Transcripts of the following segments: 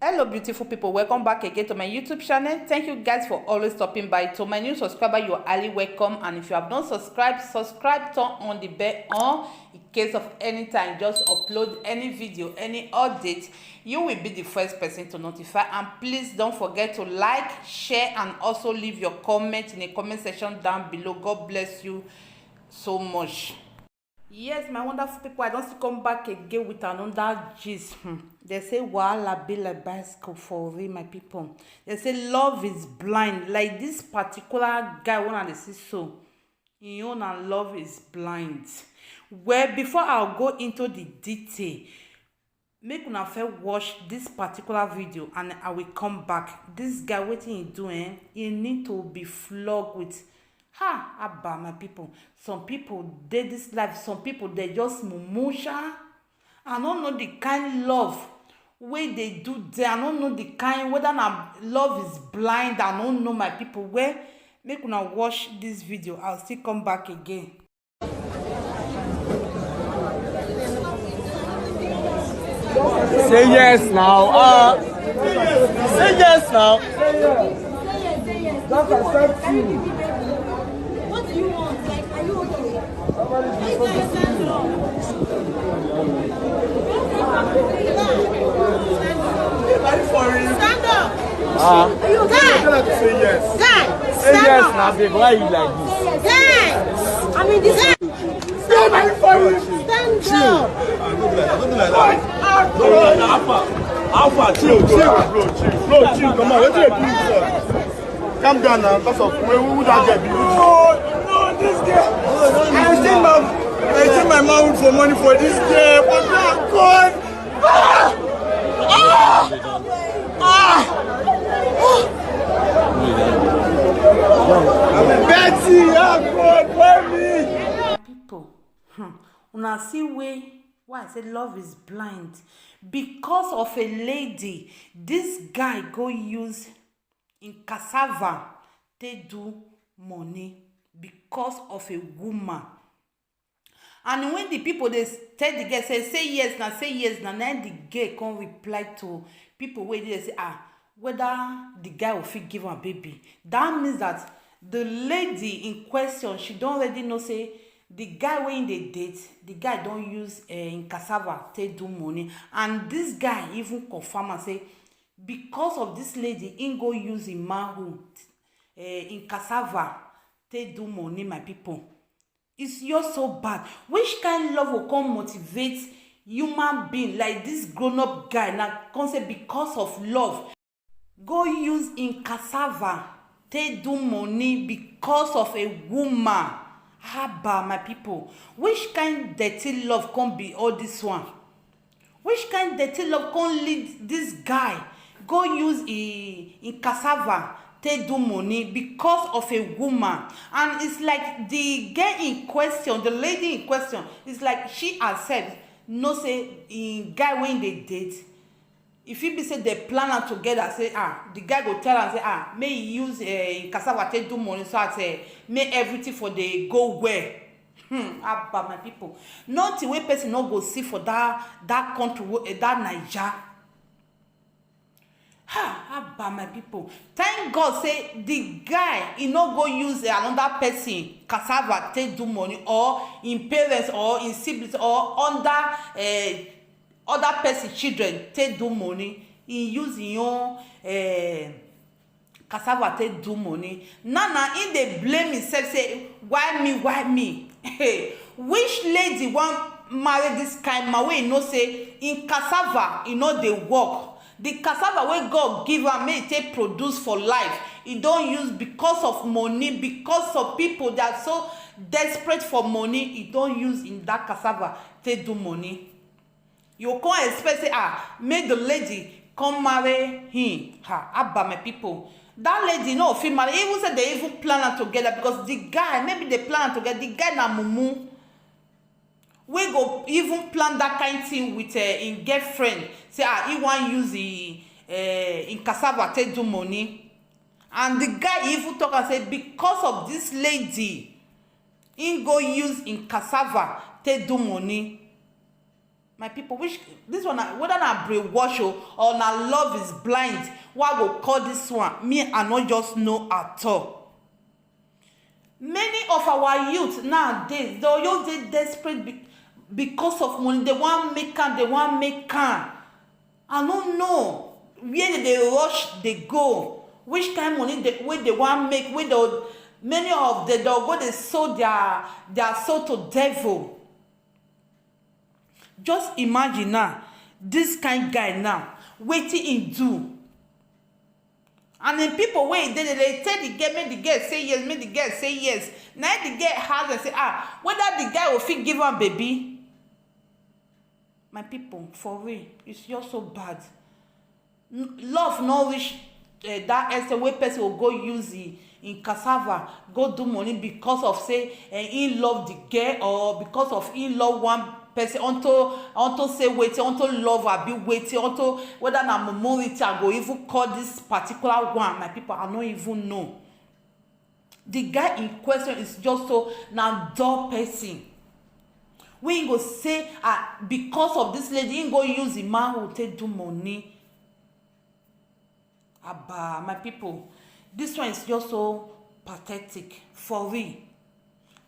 Hello beautiful people, welcome back again to my YouTube channel. Thank you guys for always stopping by. To my new subscriber, you're highly welcome, and if you have not subscribed, turn on the bell on in case of any time just upload any video, any update, you will be the first person to notify. And please don't forget to like, share, and also leave your comment in the comment section down below. God bless you so much. Yes, my wonderful people, I don't still come back again with another gist. They say wahala be like bicycle for real, my people. They say love is blind. Like this particular guy, one of the see so, you own and love is blind. Well, before I'll go into the detail, make una first watch this particular video and I will come back. This guy, what he doing? He need to be flogged with. Abba, my people. Some people they this life, some people they just mumusha. I don't know the kind love way they do there. I don't know the kind whether na love is blind. I don't know, my people. Where make una watch this video. I'll still come back again. Say yes now. Say yes now. Say yes. That's accept you. What do you want? Like, are you okay? Stand up. Are you okay? Say yes. Guy, Say yes now, babe. Why you like this? Guy, I mean this. Stand up. Stand up. Don't do like that. No, Alpha, chill. Chill. Come on, let's do it. Calm down now, because of who that get be. No, this girl. I exchange my mom for money for this girl, but now God. Betty, God, where me? People, una see way why I say love is blind. Because of a lady, this guy go use in cassava they do money because of a woman. And when the people they tell the girl say yes now, then the girl can't reply to people where they say whether the guy will fit give her a baby. That means that the lady in question, she don't already know say the guy when they date, the guy don't use in cassava they do money. And this guy even confirm and say because of this lady, in go use in manhood in cassava they do money, my people. It's you're so bad. Which kind of love will come motivate human being like this grown-up guy now come say because of love go use in cassava they do money because of a woman? Haba, my people. Which kind dirty love can be all this one? Which kind dirty love can lead this guy go use in cassava they do money because of a woman? And it's like the girl in question, the lady in question, it's like she herself no say in guy when they date, if he be say they plan am together, say the guy go tell am say may he use cassava take do money so that may everything for the go well. Abba, my people. Nothing wey person no go see for that country, that Naija. Abba, my people. Thank God say the guy he no go use another person cassava take do money, or in parents or in siblings or under other person children take do money. He use him own cassava take do money. Now he dey blame himself say why me? Which lady want marry this kind man wey know say in cassava e no dey work? The cassava wey God give am may take produce for life, e don use because of money, because of people that are so desperate for money, e don use in that cassava take do money. You can't expect say make the lady come marry him. Abba, my people. That lady no fit marry. Even say they even plan am together because the guy, maybe they plan am together. The guy na mumu. We go even plan that kind thing with in girlfriend. Say he want use in cassava take do money. And the guy even talk and say because of this lady, he go use in cassava take do money. my people, which this one whether na brainwash or na love is blind, why go call this one, me I no just know at all. Many of our youth nowadays, they just dey desperate because of money. They wan make am, I no know where they rush, they go, which kind of money wey they wan make, wey many of them they'll go, they sold their soul to devil. Just imagine now, this kind guy now, wetin him do. And then people wey they tell the girl, make the girl say yes, make the girl say yes. Now the girl has and say, whether the guy will fit give am baby. My people, for real, it's just so bad. Love no reach that extent wey person will go use in cassava, go do money because of say he love the girl, or because of he love one person unto say wetin, unto love abi wetin, unto whether na memority I go even call this particular one. My people, I no even know. The guy in question is just so na dull person. Wey go say because of this lady, he go use the man who take do money. Abba, my people, this one is just so pathetic, for real.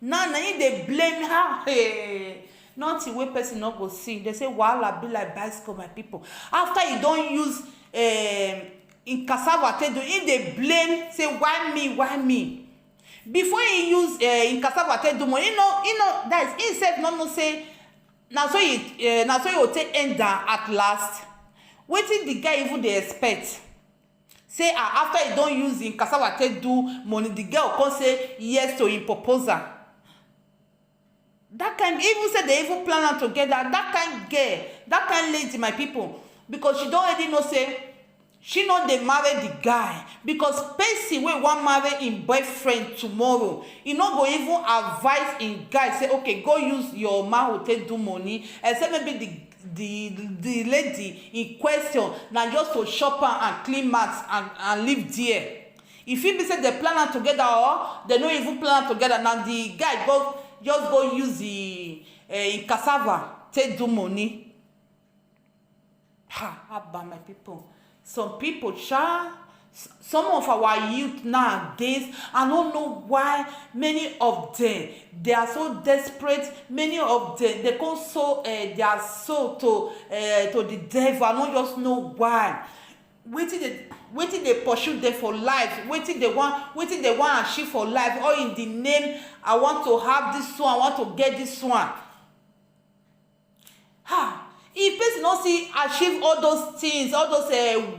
Now they blame her. Hey, nothing wey person no go see. They say wahala be like bicycle, my people. After you don't use in cassava take do, if they blame, say why me. Before he use in cassava take do money, you know that is himself no say now so you will take end down at last. Wetin the guy even dey expect? Say after he don't use in cassava take do money, the girl come say yes to him proposal. That kind, even say they even plan am together. That kind girl, that kind lady, my people, because she don't already know say she no dey marry the guy, because person wey wan marry him boyfriend tomorrow, he no go even advise him guy say okay, go use your man who take do money, except maybe the lady in question na just to shop and clean mats and live there. If it be say they plan am together, or they no even plan am together, now the guy just go use the in cassava take do money. Abba, my people. Some people, some of our youth nowadays, I don't know why many of them, they are so desperate. Many of them, they can sow their soul to the devil. I don't just know why. Waiting they pursue them for life, waiting they want to achieve for life, or in the name, I want to have this one, I want to get this one. If person no see achieve all those things, all those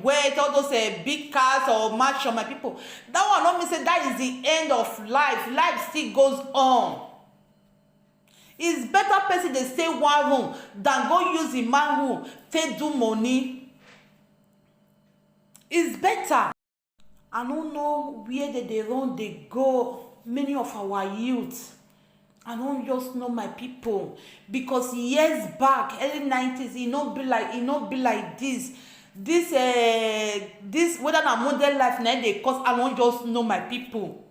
wealth, all those big cars or mansion, my people, that one not mean say that is the end of life. Life still goes on. It's better person they stay one room than go use the man who take do money. It's better. I don't know where they run, they go. Many of our youth, I don't just know, my people, because years back, early 90s, it not be like this. This whether na modern life now they cause, I don't just know, my people.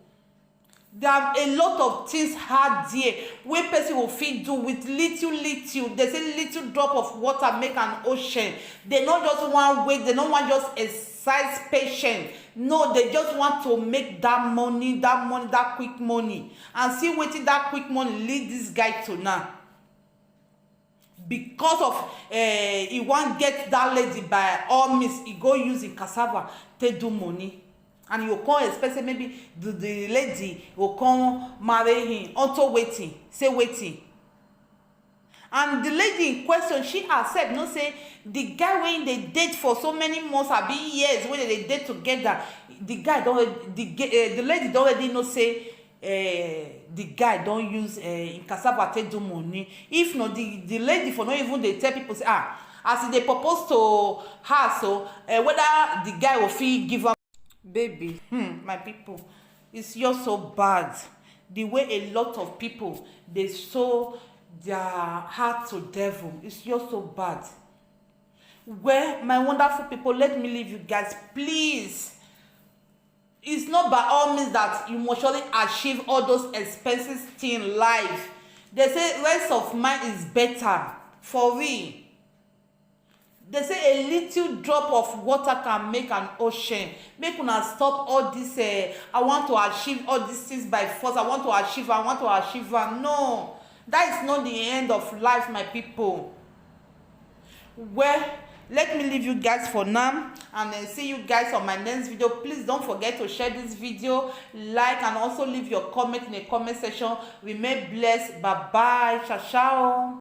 There are a lot of things hard there where person will fit do with little. They say little drop of water make an ocean. They not just want wait, they don't want just exercise patient. No, they just want to make that money, that quick money, and see wetin that quick money lead this guy to now. Because of he want get that lady by all means, he go use in cassava take do money. And you come expect maybe the lady will come marry him unto waiting, say waiting. And the lady in question, she herself no say the guy when they date for so many months, or be years when they date together, the guy don't the lady don't already know say the guy don't use in cassava take do money. If not, the lady for not even they tell people say as they propose to her, so whether the guy will feel give her baby. My people, it's just so bad the way a lot of people they sow their heart to devil. It's just so bad. Well, my wonderful people, let me leave you guys, please. It's not by all means that you must surely achieve all those expenses in life. They say rest of mind is better, for real. They say a little drop of water can make an ocean. Make una stop all this I want to achieve all these things by force. I want to achieve. No, that is not the end of life, my people. Well, let me leave you guys for now, and then see you guys on my next video. Please don't forget to share this video, like, and also leave your comment in the comment section. Remain blessed. Bye bye. Ciao ciao.